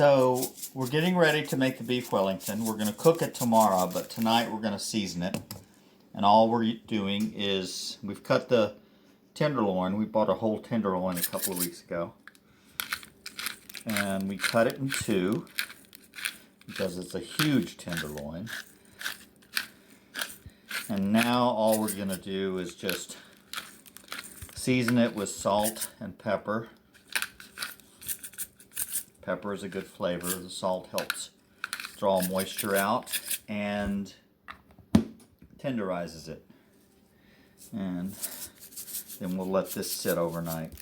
So we're getting ready to make the beef Wellington. We're going to cook it tomorrow, but tonight we're going to season it. And all we're doing is, we've cut the tenderloin. We bought a whole tenderloin a couple of weeks ago. And we cut it in two because it's a huge tenderloin. And now all we're going to do is just season it with salt and pepper. Pepper is a good flavor. The salt helps draw moisture out and tenderizes it. And then we'll let this sit overnight.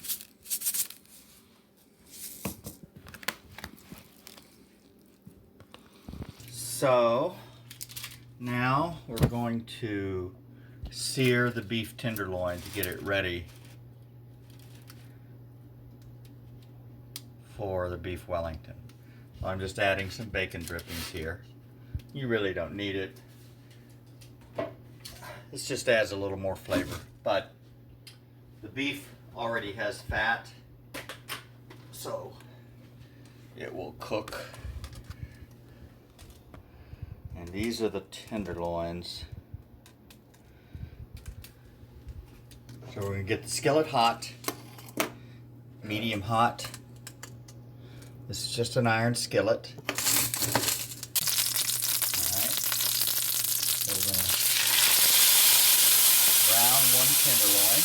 So now we're going to sear the beef tenderloin to get it ready for the beef Wellington. So I'm just adding some bacon drippings here. You really don't need it. This just adds a little more flavor, but the beef already has fat, so it will cook. And these are the tenderloins. So we're going to get the skillet hot, medium hot. This is just an iron skillet. Alright. So we're going to brown one tenderloin.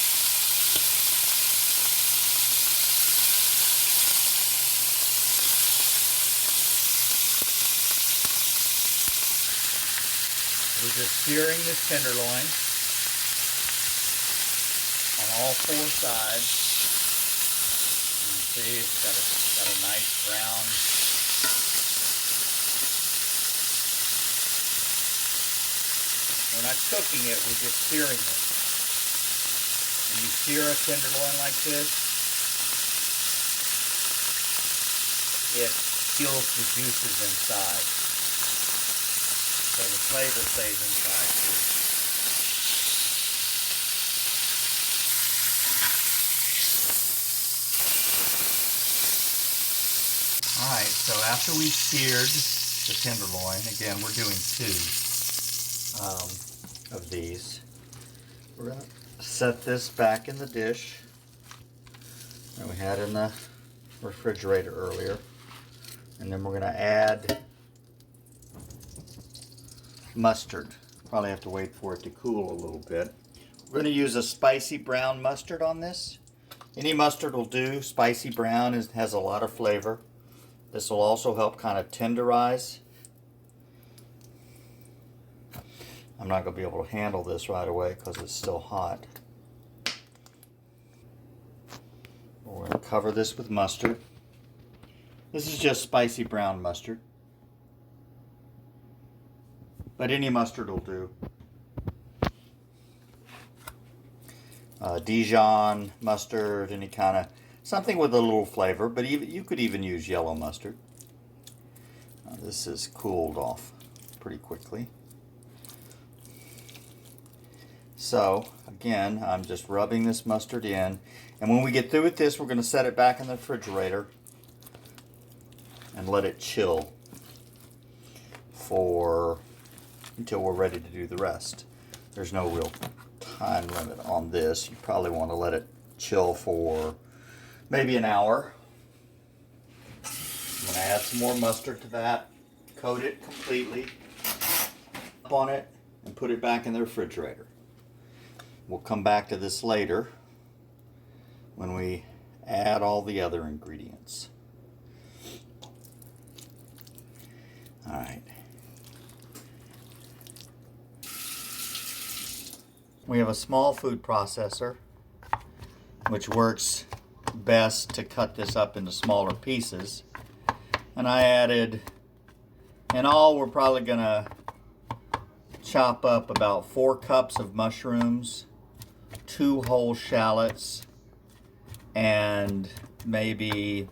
We're just searing this tenderloin on all four sides. You can see it's got a nice brown. We're not cooking it, we're just searing it. When you sear a tenderloin like this, it kills the juices inside. So the flavor stays inside too. Alright, so after we've seared the tenderloin, again we're doing two of these. We're going to set this back in the dish that we had in the refrigerator earlier. And then we're going to add mustard. Probably have to wait for it to cool a little bit. We're going to use a spicy brown mustard on this. Any mustard will do. Spicy brown has a lot of flavor. This will also help kind of tenderize. I'm not going to be able to handle this right away because it's still hot. We're going to cover this with mustard. This is just spicy brown mustard, but any mustard will do. Dijon mustard, any kind of something with a little flavor, but even you could even use yellow mustard. This is cooled off pretty quickly. So again, I'm just rubbing this mustard in, and when we get through with this, we're going to set it back in the refrigerator and let it chill until we're ready to do the rest. There's no real time limit on this. You probably want to let it chill for maybe an hour. I'm going to add some more mustard to that, coat it completely, up on it, and put it back in the refrigerator. We'll come back to this later when we add all the other ingredients. All right. We have a small food processor which works best to cut this up into smaller pieces. And I added, in all we're probably gonna chop up about 4 cups of mushrooms, 2 whole shallots, and maybe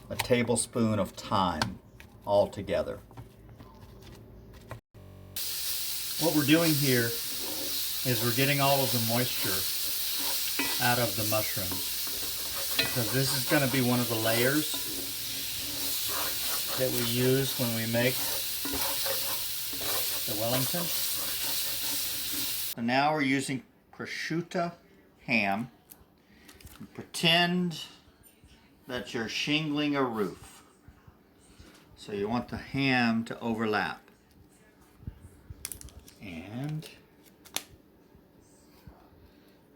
a tablespoon of thyme all together. What we're doing here is we're getting all of the moisture out of the mushrooms, because this is going to be one of the layers that we use when we make the Wellington. So now we're using prosciutto ham. Pretend that you're shingling a roof. So you want the ham to overlap. And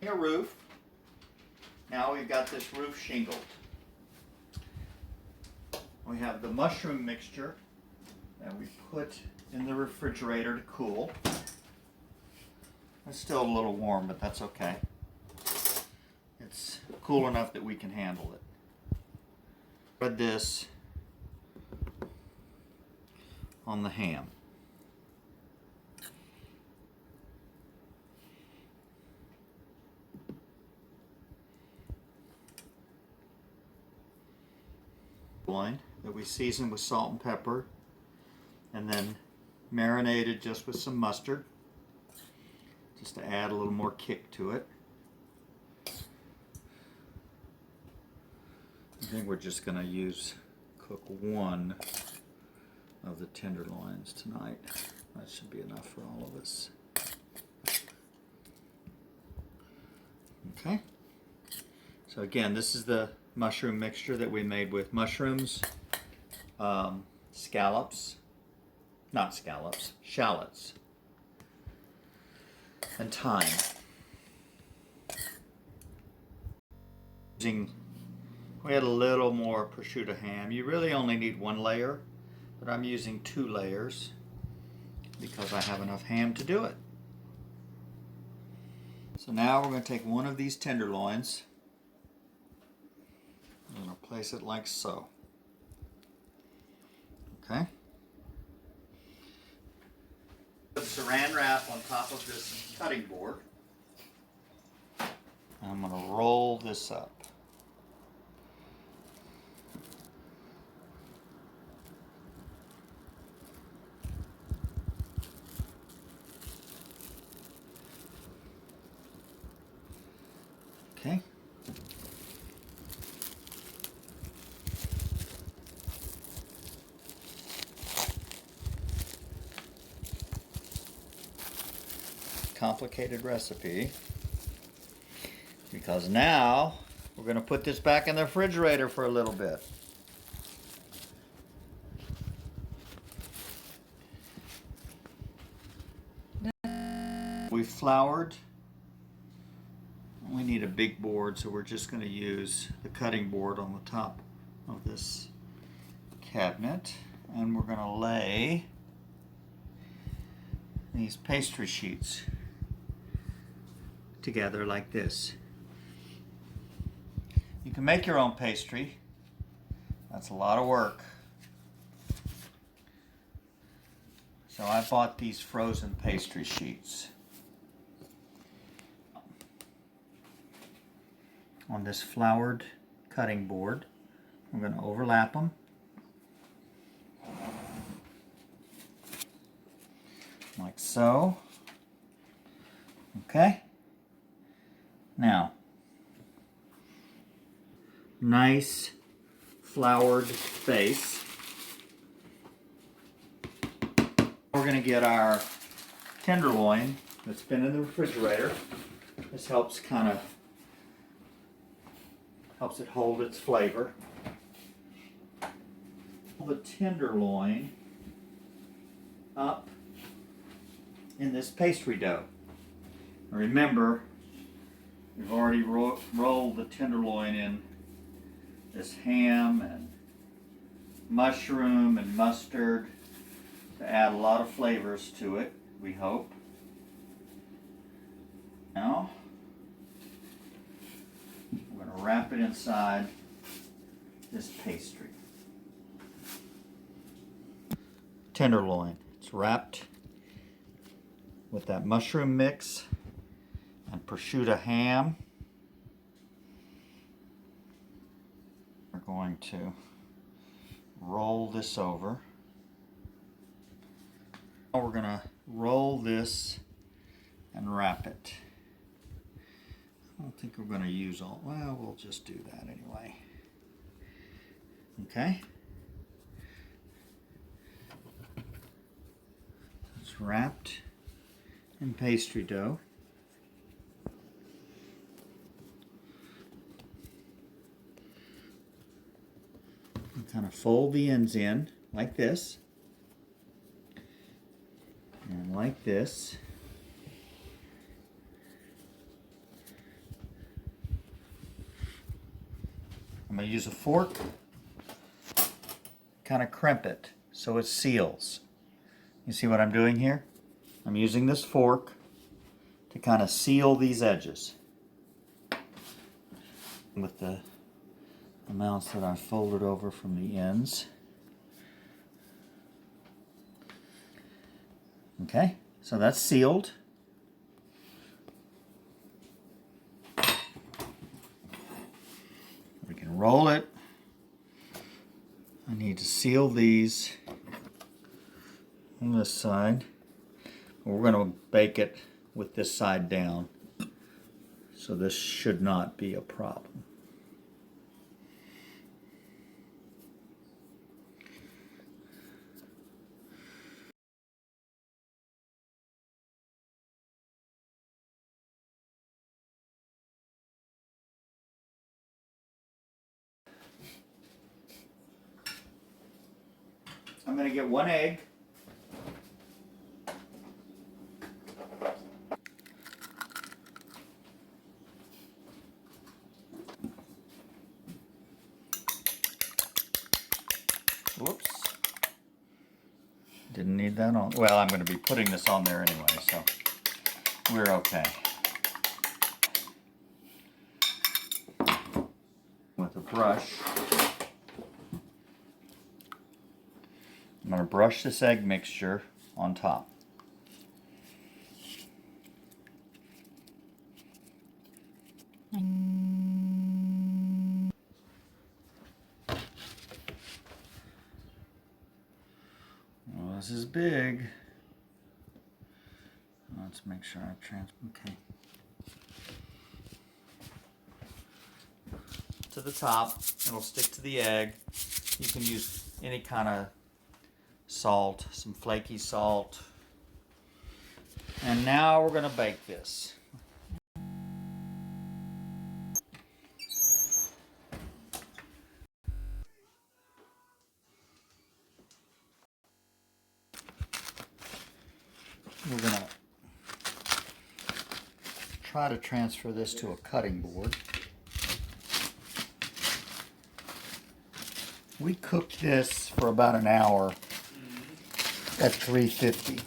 a roof. Now we've got this roof shingled. We have the mushroom mixture that we put in the refrigerator to cool. It's still a little warm, but that's okay. It's cool enough that we can handle it. Spread this on the ham. Loin that we seasoned with salt and pepper and then marinated just with some mustard, just to add a little more kick to it. I think we're just going to cook one of the tenderloins tonight. That should be enough for all of us. Okay. So again, this is the mushroom mixture that we made with mushrooms, shallots, and thyme. We had a little more prosciutto ham. You really only need one layer, but I'm using 2 layers because I have enough ham to do it. So now we're going to take one of these tenderloins and I'll place it like so. Okay. Put saran wrap on top of this cutting board. I'm going to roll this up. Okay. Complicated recipe, because now we're going to put this back in the refrigerator for a little bit. We floured. We need a big board, so we're just going to use the cutting board on the top of this cabinet, and we're going to lay these pastry sheets together like this. You can make your own pastry. That's a lot of work. So I bought these frozen pastry sheets. On this floured cutting board, I'm going to overlap them. Like so. Okay. Now, nice floured base. We're going to get our tenderloin that's been in the refrigerator. This helps it hold its flavor. Pull the tenderloin up in this pastry dough. Now remember, we've already rolled the tenderloin in this ham and mushroom and mustard to add a lot of flavors to it, we hope. Now, we're going to wrap it inside this pastry. Tenderloin. It's wrapped with that mushroom mix and prosciutto ham. We're going to roll this over. Now we're going to roll this and wrap it. I don't think we're going to use all, well, we'll just do that anyway. Okay. It's wrapped in pastry dough. And kind of fold the ends in like this and like this. I'm going to use a fork, kind of crimp it so it seals. You see what I'm doing here? I'm using this fork to kind of seal these edges with the amounts that I folded over from the ends. Okay, so that's sealed. We can roll it. I need to seal these on this side. We're going to bake it with this side down, so this should not be a problem. I'm going to get 1 egg. Whoops. Didn't need that on. Well, I'm going to be putting this on there anyway, so we're okay. With a brush, I'm going to brush this egg mixture on top. Well, this is big. Let's make sure I okay. To the top, it'll stick to the egg. You can use any kind of salt, some flaky salt. And now we're going to bake this. We're going to try to transfer this to a cutting board. We cooked this for about an hour at 350.